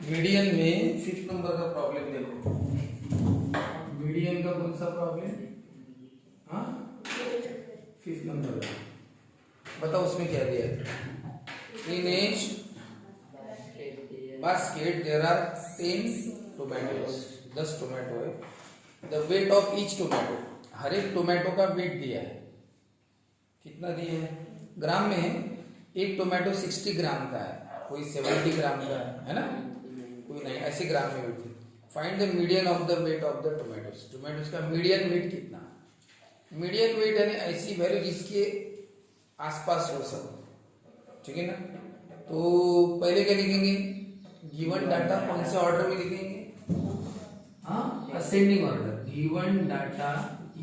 Median में 5th number का problem देखो। मीडियन का कौन सा प्रॉब्लम? हाँ, 5th नंबर का। बताओ उसमें क्या दिया है। In a basket there are 10 tomatoes, 10 tomato है। The weight of each tomato, हर एक टोमेटो का वेट दिया है। कितना दिया है? ग्राम में है। एक टोमेटो 60 ग्राम का है, कोई 70 ग्राम का है ना, कोई नहीं, ऐसे ग्राम में weight. Find the median of the weight of the tomatoes. Tomatoes का मीडियन वेट कितना? मीडियन वेट यानी ऐसी वैल्यू जिसके आसपास हो सब, ठीक है ना। तो पहले क्या लिखेंगे? गिवन डाटा कौन से ऑर्डर में लिखेंगे? हाँ, ascending order. Given data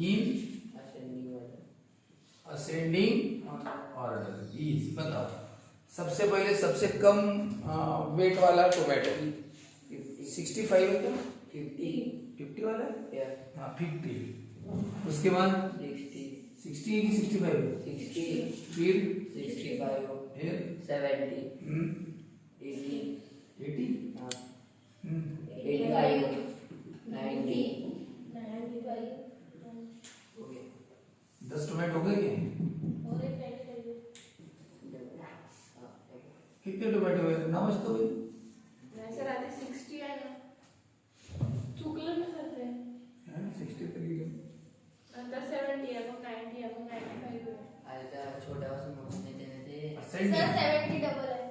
in ascending order is, बताओ सबसे पहले सबसे कम वेट वाला टोमेटो 65 है क्या? 50 वाला है? हाँ 50। उसके बाद 60 की 65, 60 फिर 65 फिर 70 80 80 85 90 10 टोमेटो हो गए क्या? कितने टोमेटो हुए? 9 तो हुए। सर आधी 60 आहे ना, चुकलं ना सर ते। 60 तरी नंतर 70 आहे, मग 90 आहे, मग 95 आहे। आता छोट्यापासून मोठं नाही त्याने ते सर 70 डबल आहे।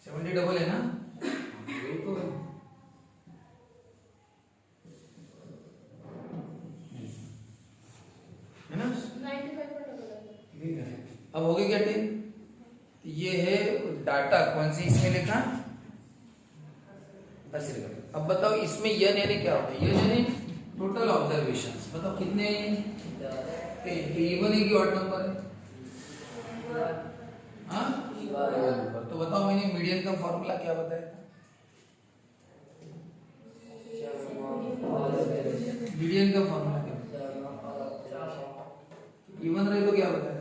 70 डबल है ना, यही तो है। है ना, 95 पण डबल आहे। ठीक है। अब हो गई क्या टीम? ये है डाटा, कौन सी इसमें लिखा? बस अब बताओ इसमें यन यानी क्या होता है? यन यानी टोटल ऑब्जर्वेशंस। बताओ कितने? इवन है कि ऑड नंबर है? हाँ, इवन नंबर। तो बताओ मैंने मीडियन का फॉर्मूला क्या बताया था? मीडियन का फॉर्मूला क्या? इवन रहे तो क्या बताया?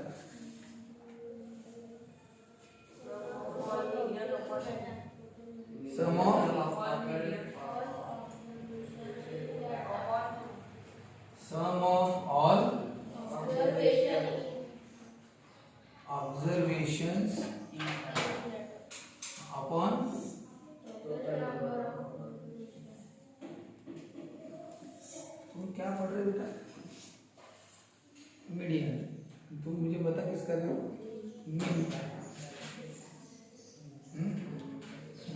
सम ऑफ ऑल ऑब्जर्वेशंस अपॉन तुम क्या पढ़ रहे हो बेटा? मीडियन। तुम मुझे बता किसका रहे हो?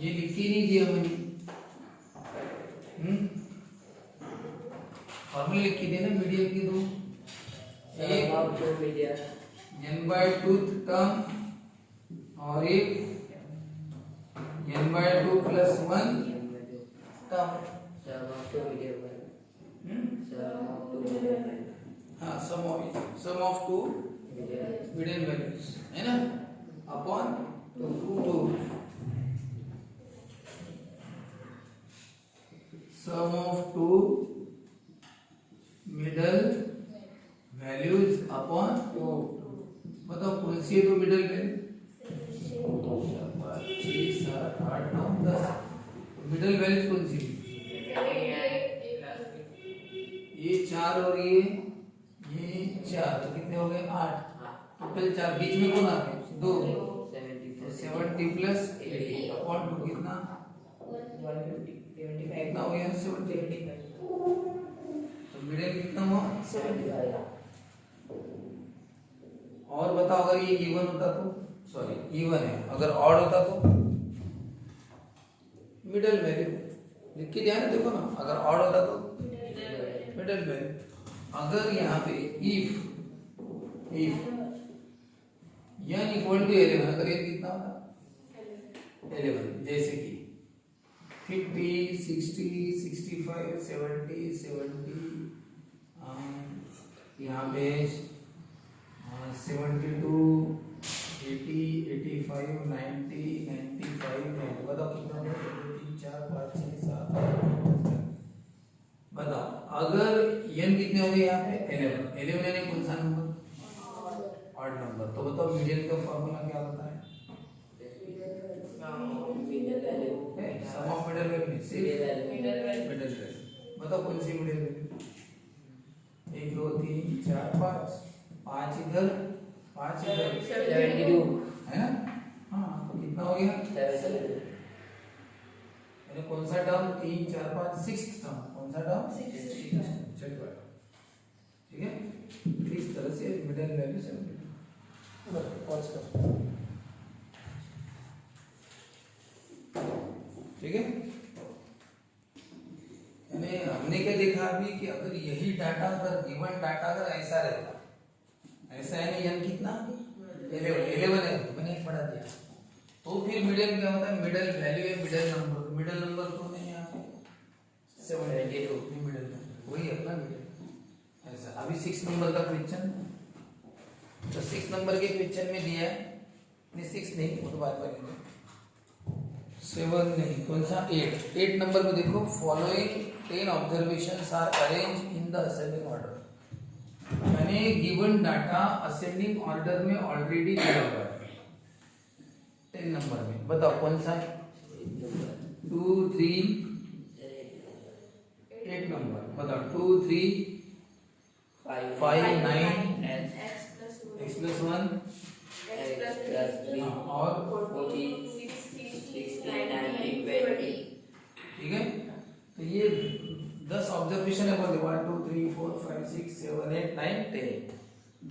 ये लिख ही नहीं दिया मैंने। फॉर्मूला लिख के देना मीडियन की दो। एक n/2 टर्म और एक n/2 प्लस 1 टर्म। हाँ, sum of two median values है ना, upon 2। Sum of two middle values upon 2। बताओ कौन सी है तो मिडल वैल्यू? 6 7 8 9 10। मिडल वैल्यूज कौन सी? ये 4 और ये 4, तो कितने हो गए? 8। टोटल 4, बीच में कौन आ गए? 2। 70 प्लस 80 अपॉन 2 कितना? 150 कितना हो गया? 70। तो मिडिल कितना हुआ? 75। और बताओ अगर ये इवन होता तो, सॉरी इवन है, अगर ऑड होता तो मिडिल वैल्यू लिख के ध्यान देखो ना। अगर ऑड होता तो मिडिल वैल्यू। अगर यहाँ पे इफ n इक्वल टू 11, अगर n कितना होता? 11। जैसे कि 50 60 65 70 यहाँ पे 72 80 85 90 95 90। बताओ कितना होगा? 3 4 5 6 7 8 9 10। बताओ अगर n कितने हो गए यहाँ पे? 11 यानी कौन सा नंबर? Odd number. तो बताओ मीडियन का फॉर्मूला क्या होता है? सम ऑफ मिडिल बताओ कौन सी मिडिल वैल्यू? 1 2 3 4 5, 5 इधर 5 इधर 72 है ना? हाँ तो कितना हो गया? 72 यानी कौन सा टर्म? 3 4 5 sixth term. कौन सा टर्म? Sixth. चलिए ठीक है। तो इस तरह से मिडिल वैल्यू से पॉज कर, ठीक है। यानी हमने क्या देखा अभी कि अगर यही डाटा, अगर गिवन डाटा अगर ऐसा रहता, ऐसा है n कितना 11 है, मैंने एक बढ़ा दिया, तो फिर मिडिल क्या होता है? मिडिल वैल्यू है मिडिल नंबर कौन है यहाँ पे? 72 मिडिल नंबर, वही अपना मिडिल। ऐसा अभी 6 नंबर का क्वेश्चन, तो 6 नंबर के क्वेश्चन में दिया है, नहीं 6 नहीं, वो तो बात करेंगे, 7 नहीं, कौन सा 8 नंबर में देखो, following 10 observations are arrange in the ascending order. यानी गिवन डाटा असेंडिंग ऑर्डर में ऑलरेडी दिया हुआ है 10 नंबर में, बताओ कौन सा है? 2 3 8 नंबर, बताओ 2 3 5 9 x plus 1 और 20 ठीक है। तो ये 10 ऑब्जर्वेशन है, बोलते 1 2 3 4 5 6 7 8 9 10,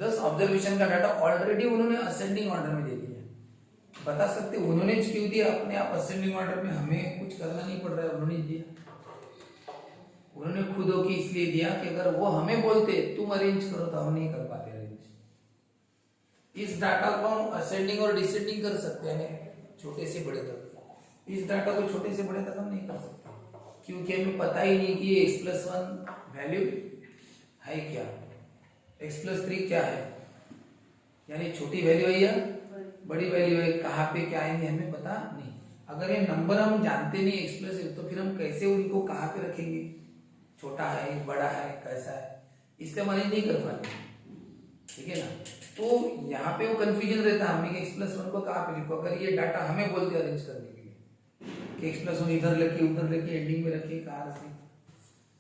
10 ऑब्जर्वेशन का डाटा ऑलरेडी उन्होंने असेंडिंग ऑर्डर में दे दिया। बता सकते उन्होंने क्यों दिया? अपने आप असेंडिंग ऑर्डर में, हमें कुछ करना नहीं पड़ रहा है, उन्होंने दिया, उन्होंने खुद होके इसलिए दिया कि अगर वो हमें बोलते तुम अरेंज करो तो हम नहीं कर पाते अरेंज। इस डाटा को हम असेंडिंग और डिसेंडिंग कर सकते हैं, छोटे से बड़े तक। इस डाटा को छोटे से बड़े तक हम नहीं कर सकते, क्योंकि हमें पता ही नहीं कि x plus 1 वैल्यू है क्या, x plus 3 क्या है, यानी छोटी वैल्यू है या बड़ी वैल्यू है, कहाँ पे क्या आएंगे हमें पता नहीं। अगर ये नंबर हम जानते नहीं x plus 1, तो फिर हम कैसे उनको कहाँ पे रखेंगे? छोटा है, बड़ा है, कैसा है, इसलिए हम अरेंज नहीं कर पाते, ठीक है ना। तो यहाँ पे वो कंफ्यूजन रहता है हमें कि x plus 1 को कहाँ पे लिखो। अगर ये डाटा हमें बोलते अरेंज करने के लिए कि x plus 1 इधर लेके उधर लेके एंडिंग में रखे, कहाँ रखे,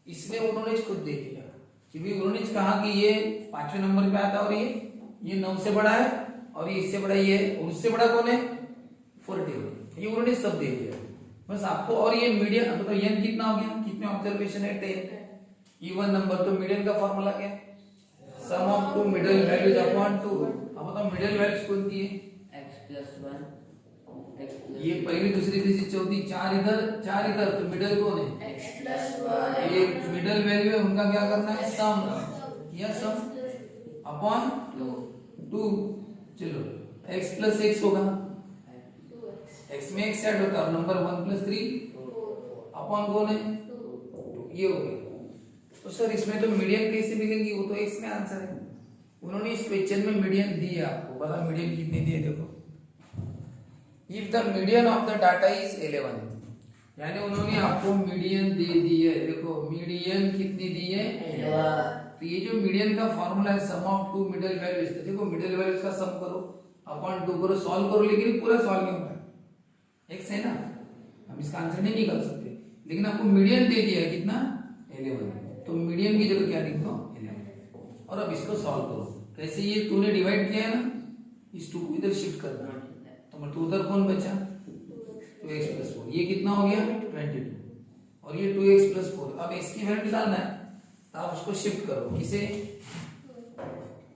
इसलिए उन्होंने खुद दे दिया कि भी उन्होंने कहा कि ये 5वें नंबर पे आता है और ये 9 से बड़ा है और ये इससे बड़ा ये है, और उससे बड़ा कौन है? 40, ये उन्होंने सब दे दिया बस आपको। और ये मीडियन, मतलब n कितना हो गया? कितने ऑब्जर्वेशन है? 10। इवन नंबर, तो मीडियन का फॉर्मूला क्या है? Sum of two middle values upon 2। अब बताओ मिडिल वैल्यूज कौन सी है? x plus 1 ये पहली दूसरी तीसरी चौथी, 4 इधर, तो मिडिल कौन है? x plus 1 ये मिडिल वैल्यू है, उनका क्या करना है? सम, या सम अपॉन 2। चलो x plus x होगा, x में x ऐड होता है और नंबर 1 plus 3 अपॉन कौन है? 2। ये हो गया। तो सर इसमें तो मीडियन कैसे मिलेंगी? वो तो x में आंसर है, उन्होंने इस क्वेश्चन में मीडियन दी है आपको, बता मीडियन कितनी दी है? देखो, if the median of the data is 11, यानी उन्होंने आपको मीडियन दे दी है। देखो मीडियन कितनी दी है? 11। तो ये जो मीडियन का फॉर्मूला है sum of two middle values, देखो मिडिल वैल्यूज का सम करो अपॉन 2 करो, सॉल्व करो, लेकिन पूरा सॉल्व नहीं होगा, x है ना, हम इसका आंसर नहीं निकाल सकते, लेकिन आपको मीडियन दे दिया है कितना? 11। तो मीडियन की जगह क्या लिख दो? 11। और अब इसको सॉल्व करो, कैसे? ये 2 ने डिवाइड किया है ना, इस 2 को इधर शिफ्ट कर दो, तो मतलब उधर कौन बचा? 2x plus 4। ये कितना हो गया? 22। और ये 2x plus 4। अब x की वैल्यू निकालना है, तो आप उसको शिफ्ट करो, किसे?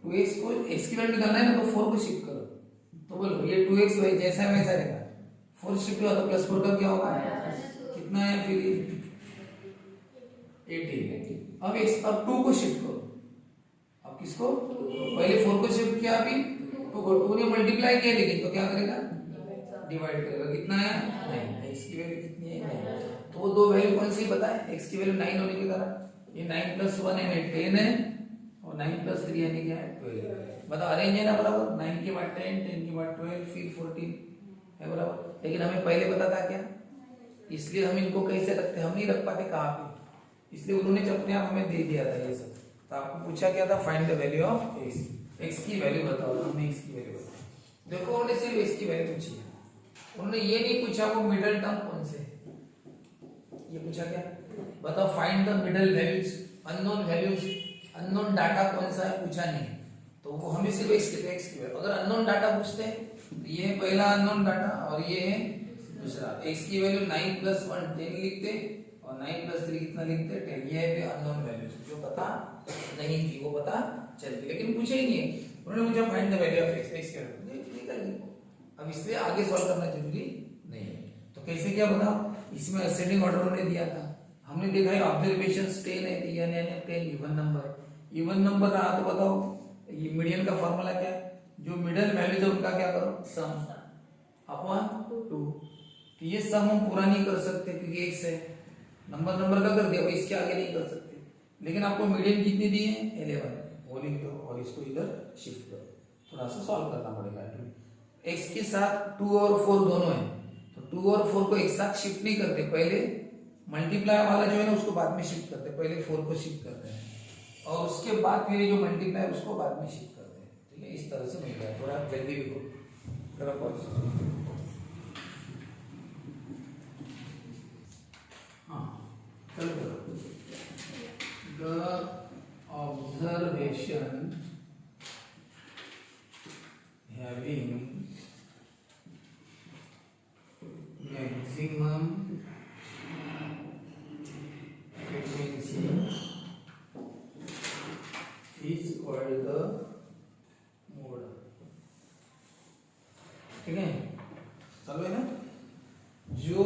2x को, x की वैल्यू निकालना है ना, तो 4 को शिफ्ट करो, तो बोलो ये 2x जैसा वैसा रहेगा, 4 शिफ्ट हुआ तो प्लस 4 का क्या होगा? कितना है फिर? 18। अब अब 2 को शिफ्ट करो, अब किसको? पहले 4 को शिफ्ट किया, अभी 2 को, 2 ने मल्टीप्लाई किया, लेकिन तो क्या करेगा? डिवाइड करेगा। कितना है? 9। x की वैल्यू कितनी है? 9। तो वो दो वैल्यू कौन सी बताए? x की वैल्यू 9 होने के कारण ये 9 plus 1 है 10 है, और 9 plus 3 यानी क्या है? 12। बताओ अरेंज है ना बराबर? 9 के बाद 10, 10 के बाद 12, फिर 14 है बराबर। लेकिन हमें पहले पता था क्या, इसलिए हम इनको कैसे रखते, हम नहीं रख पाते कहाँ पे, इसलिए उन्होंने अपने आप हमें दे दिया था ये सब। तो आपको पूछा क्या था? Find the value of x, x की वैल्यू बताओ, हमने x की वैल्यू बताओ। देखो उन्होंने सिर्फ x की वैल्यू पूछी है, उन्होंने ये नहीं पूछा वो मिडिल टर्म कौन से, ये पूछा क्या? बताओ find the middle values, values, unknown data कौन सा है पूछा नहीं है, तो वो हमें सिर्फ एक्स की वैल्यू। अगर अननोन डाटा पूछते हैं तो ये है पहला अननोन डाटा और ये है दूसरा। एक्स की वैल्यू 9 + 1 10 लिखते और 9 + 3 कितना लिखते 10। ये है अननोन वैल्यूज जो पता नहीं थी वो पता चल गई, लेकिन पूछे ही नहीं है। उन्होंने मुझे find the value of x, x की वैल्यू निकल गई। अब इसलिए आगे सॉल्व करना जरूरी नहीं है। तो कैसे क्या बताओ, इसमें असेंडिंग ऑर्डर उन्होंने दिया था, हमने देखा है ऑब्जर्वेशन 10 है, यानी 10 इवन नंबर है। इवन नंबर रहा तो बताओ ये मीडियन का फॉर्मूला क्या है, जो मिडिल वैल्यूज है उनका क्या करो सम अपॉन 2। तो ये सम हम पूरा नहीं कर सकते क्योंकि एक्स है, नंबर का कर दिया, इसके आगे नहीं कर सकते। लेकिन आपको मीडियन कितनी दी है 11, वो लिख दो और इसको इधर शिफ्ट करो, थोड़ा सा सॉल्व करना पड़ेगा। एक्स के साथ 2 और 4 दोनों है, तो 2 और 4 को एक साथ शिफ्ट नहीं करते, पहले मल्टीप्लाई वाला जो है ना उसको बाद में शिफ्ट करते हैं, पहले 4 को शिफ्ट करते हैं और उसके बाद फिर जो मल्टीप्लाई उसको बाद में शिफ्ट करते हैं। ठीक है, इस तरह से मिल गया। थोड़ा जल्दी लिखो, हाँ चलो। The observation having maximum frequency is called the mode। ठीक है, चलो है ना, जो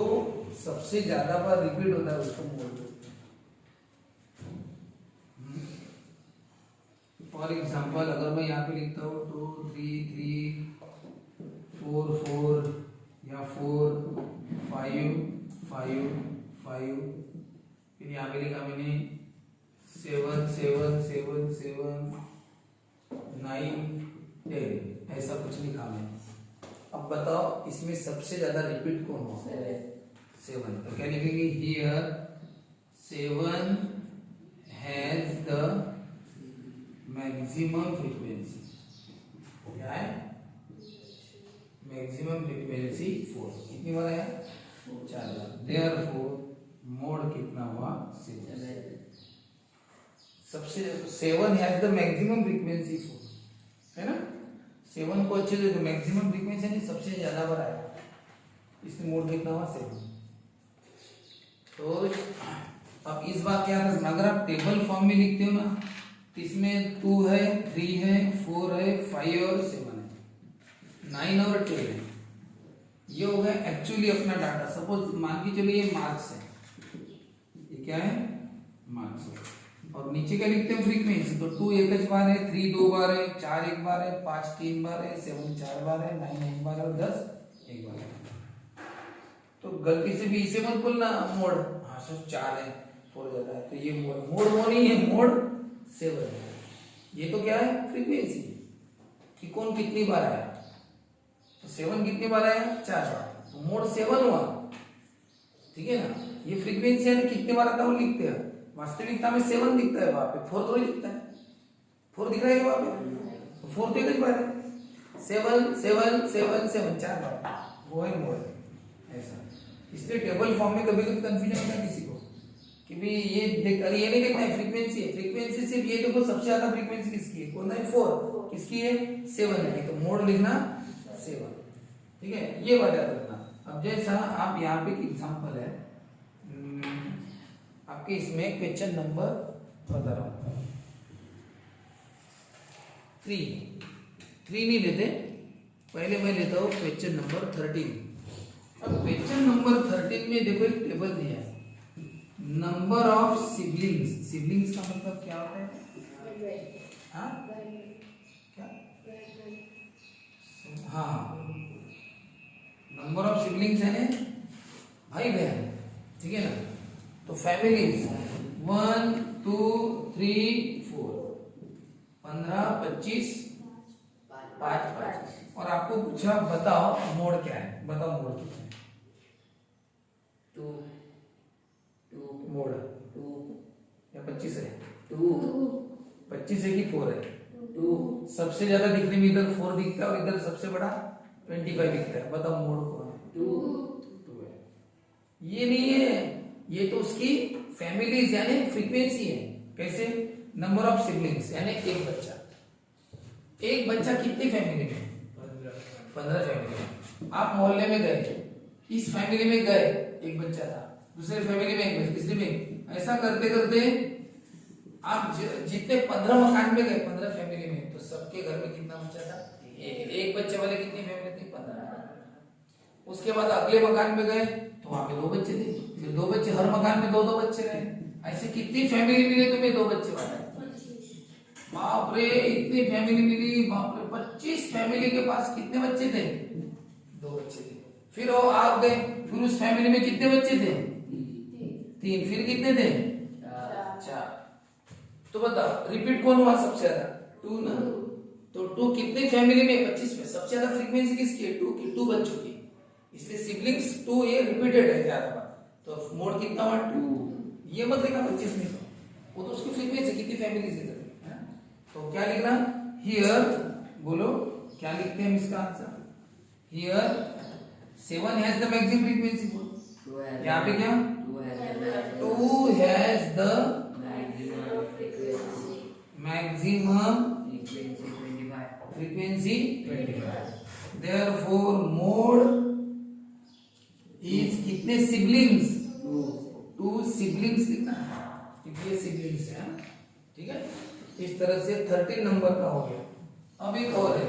सबसे ज्यादा बार रिपीट होता है उसको मोड बोलते हैं। फॉर एग्जाम्पल अगर मैं यहाँ पे लिखता हूँ 2 3 3 4 4 या 4 5 5 5, फिर यहाँ पे लिखा मैंने 7 7 7 7 9 10, ऐसा कुछ लिखा मैंने। अब बताओ इसमें सबसे ज्यादा रिपीट कौन हुआ 7, तो क्या लिखेंगे here 7 has the maximum frequency. क्या है मैक्सिमम फ्रीक्वेंसी 4, कितनी बार है 4 बार। देयरफॉर मोड कितना हुआ 7। सबसे 7 हैज द मैक्सिमम फ्रीक्वेंसी 4 है ना, 7 को अच्छे से मैक्सिमम फ्रीक्वेंसी यानी सबसे ज्यादा बार आया, इसमें मोड कितना हुआ 7। तो अब इस बात क्या करना, अगर आप टेबल फॉर्म में लिखते हो ना, इसमें 2 है 3 है 4 है 5 और 7 है 9 और 10 है, ये हो गया एक्चुअली अपना डाटा। सपोज मान के चलिए ये मार्क्स है, ये क्या है मार्क्स है, और नीचे क्या लिखते हैं फ्रीक्वेंसी। तो 2 एक बार है, 3 2 बार है, 4 एक बार है, 5 3 बार है, 7 4 बार है, 9 एक बार है और 10 एक बार है। तो गलती से भी इसे मत बोलना मोड, हाँ सिर्फ 4 है 4 ज्यादा है, तो ये मोड वो नहीं है, मोड 7 है। ये तो क्या है फ्रीक्वेंसी कि कौन कितनी बार आया, तो 7 कितनी बार आया 4 बार, तो मोड 7 हुआ। ठीक है ना, ये फ्रीक्वेंसी यानी कितने बार आता है वो लिखते हैं, वास्तविकता में 7 दिखता है वहां पे, 4 थोड़ी दिखता है, 4 दिख रहा है वहां पे, तो 4 तो एक बार है, 7 7 7 7 4 बार, वो है मोड ऐसा। इसलिए टेबल फॉर्म में कभी कभी कंफ्यूजन होता है किसी को कि भी ये देख, अरे ये नहीं देखना है फ्रीक्वेंसी है, फ्रीक्वेंसी सिर्फ ये देखो सबसे ज्यादा फ्रीक्वेंसी किसकी है, कौन है 4, किसकी है 7 है, तो मोड लिखना 7। ठीक है, ये बात याद रखना। अब जैसा आप यहाँ पे एग्जांपल है आपके, इसमें क्वेश्चन नंबर बता रहा हूँ 3 नहीं लेते, पहले मैं लेता हूँ क्वेश्चन नंबर 13। अब क्वेश्चन नंबर 13 में देखो एक टेबल दिया है, नंबर ऑफ सिबलिंग्स। सिबलिंग्स का मतलब क्या होता है, हाँ क्या, हाँ नंबर ऑफ सिबलिंग्स है ना भाई बहन, ठीक है ना। तो फैमिलीज 1 2 3 4 15 25 5 5, और आपको पूछा बताओ मोड क्या है, बताओ मोड कितना है। 2 मोड 2 या 25 है, 2 25 है कि 4 है, 2 सबसे ज्यादा दिखने में इधर 4 दिखता है और इधर सबसे बड़ा 25 दिखता है, बताओ मोड कौन है 2 है। ये नहीं है, ये तो उसकी फैमिलीज यानी फ्रीक्वेंसी है। कैसे? नंबर ऑफ सिबलिंग्स यानी एक बच्चा कितनी फैमिली में? 15 फैमिली में। आप मोहल्ले में गए, इस फैमिली में गए एक बच्चा था, दूसरे फैमिली में एक बच्चा, तीसरी में, ऐसा करते करते आप जितने 15 मकान में गए, 15 फैमिली में, तो सबके घर में कितना बच्चा था? एक बच्चे वाले कितनी फैमिली थी? 15। उसके बाद अगले मकान में गए तो वहां पे 2 बच्चे थे, फिर 2 बच्चे, हर मकान में 2-2 बच्चे रहे। ऐसे कितनी फैमिली मिली तुम्हें 2 बच्चे वाले? बाप रे, इतनी फैमिली मिली, बाप रे, 25 फैमिली के पास कितने बच्चे थे? 2 बच्चे थे। फिर वो आप गए, फिर उस फैमिली में कितने बच्चे थे? 3। फिर कितने थे? 4। तो बताओ रिपीट कौन हुआ सबसे ज्यादा? 2 ना। तो 2 कितनी फैमिली में? 25 में। सबसे ज्यादा फ्रीक्वेंसी किसकी है? 2 की, 2 बच्चों की, इसलिए सिबलिंग्स 2 ये रिपीटेड है ज्यादा बार। तो मोड कितना हुआ? 2। ये मत लिखना 25 में, वो तो उसकी फ्रीक्वेंसी कितनी फैमिली से है। तो क्या लिखना? हियर, बोलो क्या लिखते हैं हम इसका answer? Here 7 has the maximum frequency. बोलो यहाँ पे क्या? 2 has the maximum frequency 25। Therefore mode is कितने सिबलिंग्स? 2 सिबलिंग्स लिखना, क्योंकि ये सिबलिंग्स है। ठीक है, इस तरह से 13 नंबर का हो गया। अब एक और है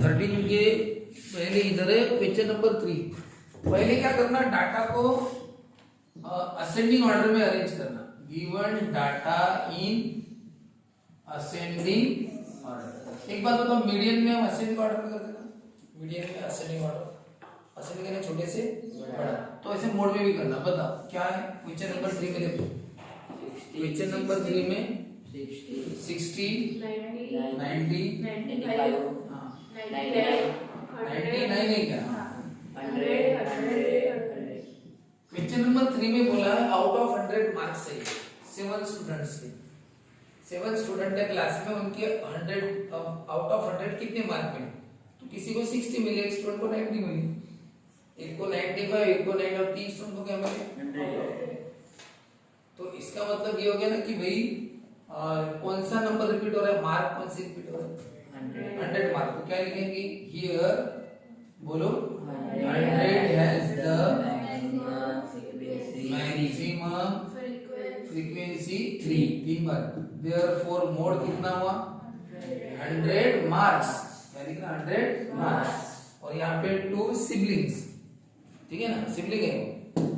13 के पहले इधर है क्वेश्चन नंबर 3। पहले क्या करना? डाटा को असेंडिंग ऑर्डर में अरेंज करना। Given data in ascending order. एक बात बताओ, मीडियन में हम असेंडिंग ऑर्डर में करते हैं? मीडियन में असेंडिंग ऑर्डर, असेंडिंग यानी छोटे से बड़ा। तो ऐसे मोड में भी करना। बताओ क्या है क्वेश्चन नंबर 3 में? देखो क्वेश्चन नंबर 3 में 60, 90, 95, 99 है क्या? 100। क्वेश्चन नंबर 3 में बोला है आउट ऑफ 100 मार्क्स चाहिए 7 स्टूडेंट्स के। 7 स्टूडेंट है क्लास में, उनके 100 आउट ऑफ 100 कितने मार्क मिले? तो किसी को 60 मिले, एक स्टूडेंट को 90 मिले, एक को 95, एक को 90, और 30 स्टूडेंट को क्या मिले? तो इसका मतलब ये हो गया ना कि भाई कौन सा नंबर रिपीट हो रहा है? मार्क कौन सी रिपीट हो रहा है? 100 मार्क। तो क्या लिखेंगे? हियर, बोलो 100 has the maximum frequency 3 bar. Therefore mode कितना हुआ? 100 मार्क्स। क्या लिखना? 100 मार्क्स। और यहाँ पे 2 सिबलिंग्स, ठीक है ना, सिबलिंग है,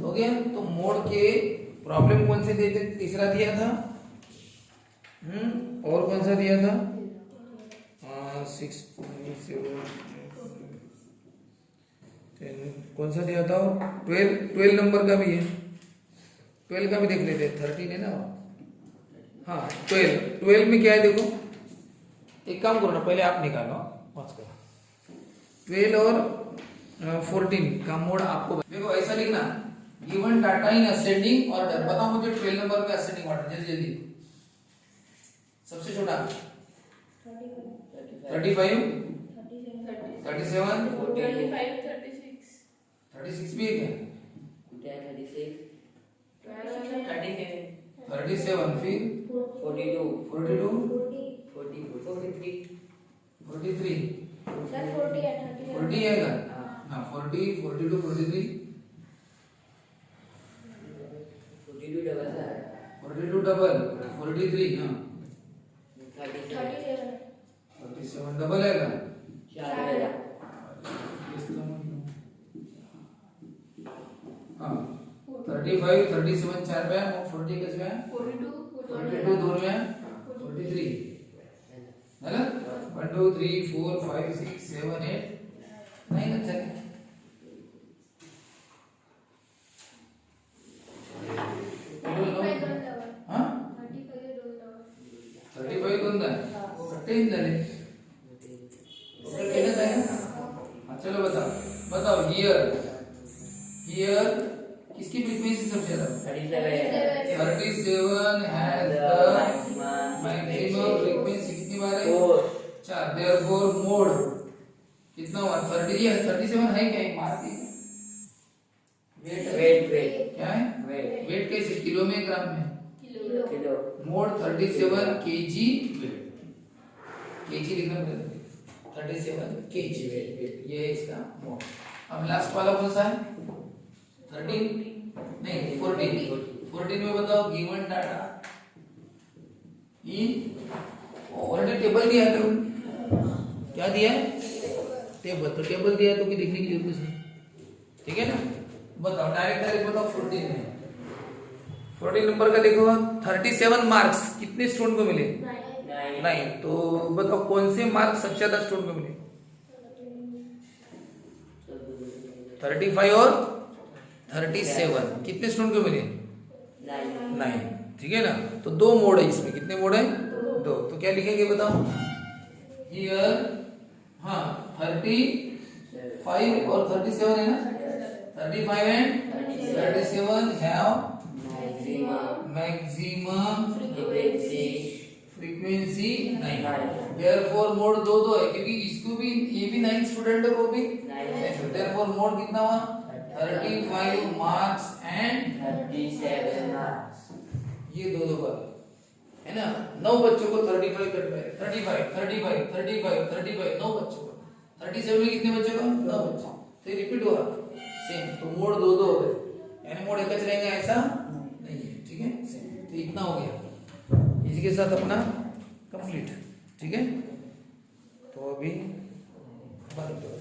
हो गया। तो मोड के प्रॉब्लम कौन से देते? तीसरा दिया था, और कौन सा दिया था? 6, 7, 10, कौन सा दिया था? 12 नंबर का भी है, 12 का भी देख लेते हैं। 13 है ना, हाँ 12 में क्या है देखो, एक काम करो ना, पहले आप निकालो, मत करो। 12 और 14 का मोड आपको देखो ऐसा लिखना, given data in ascending order. बताओ मुझे 12 नंबर पे असेंडिंग ऑर्डर, जल्दी जल्दी। सबसे छोटा 35, 37, 36 भी है क्या? 37, फिर 42, 43, सर 40 है, 40 है क्या? हाँ 40, 42, 43, 42 डबल सर, 42 डबल, 43, हाँ 37 47 डबल है क्या? 4 हाँ 35, 37 4 पे है, 40 कैसे है? 42 2 में है, 43 है ना? 1 2 3 4 5 6 7 8 9 अच्छा है। हाँ 35 दोन झाले, 38 झाले, केलं जाईल ना? हाँ, चलो बताओ बताओ। हियर किसकी फ्रीक्वेंसी सबसे ज्यादा? 37 हैज द मैक्सिमम फ्रीक्वेंसी कितनी बार है? 4। देयरफॉर मोड कितना हुआ? 37 है क्या? एक मार दी वेट वेट क्या है? वेट वेट कैसे? किलो में ग्राम में? Kilo kilo mode 37 KG weight. KG लिखना पड़ेगा, 37 केजी वेट, ये है इसका मोड। अब लास्ट वाला कौन सा है? 13 नहीं 14 में बताओ given data in already table दिया है, क्या दिया है? टेबल। तो टेबल दिया है तो कि लिखने की जरूरत नहीं, ठीक है ना? बताओ डायरेक्ट बताओ 14 में 14 नंबर का देखो 37 मार्क्स कितने स्टूडेंट को मिले? नाइन नहीं। तो बताओ कौन से मार्क्स सबसे ज्यादा स्टूडेंट को मिले? 35 और 37 कितने स्टूडेंट को मिले? नाइन 9, ठीक है ना? तो दो मोड है इसमें, कितने मोड है? दो। तो क्या लिखेंगे बताओ? हियर हाँ 35 और 37 है ना? 35 and 37 have maximum frequency 9। Therefore mode दो है क्योंकि इसको भी, ये भी 9 स्टूडेंट है, वो भी 9। देयरफॉर मोड कितना हुआ? 35 मार्क्स एंड 37 मार्क्स ये दो का है ना? 9 बच्चों को 35 9 बच्चों को 37 में कितने बच्चों को? 9 बच्चों। तो ये रिपीट हो रहा सेम। तो मोड दो हो गए, यानी मोड एक च रहेगा ऐसा नहीं है, ठीक है? सेम। तो इतना हो गया, इसी के साथ अपना कंप्लीट, ठीक है? तो अभी बंद करो।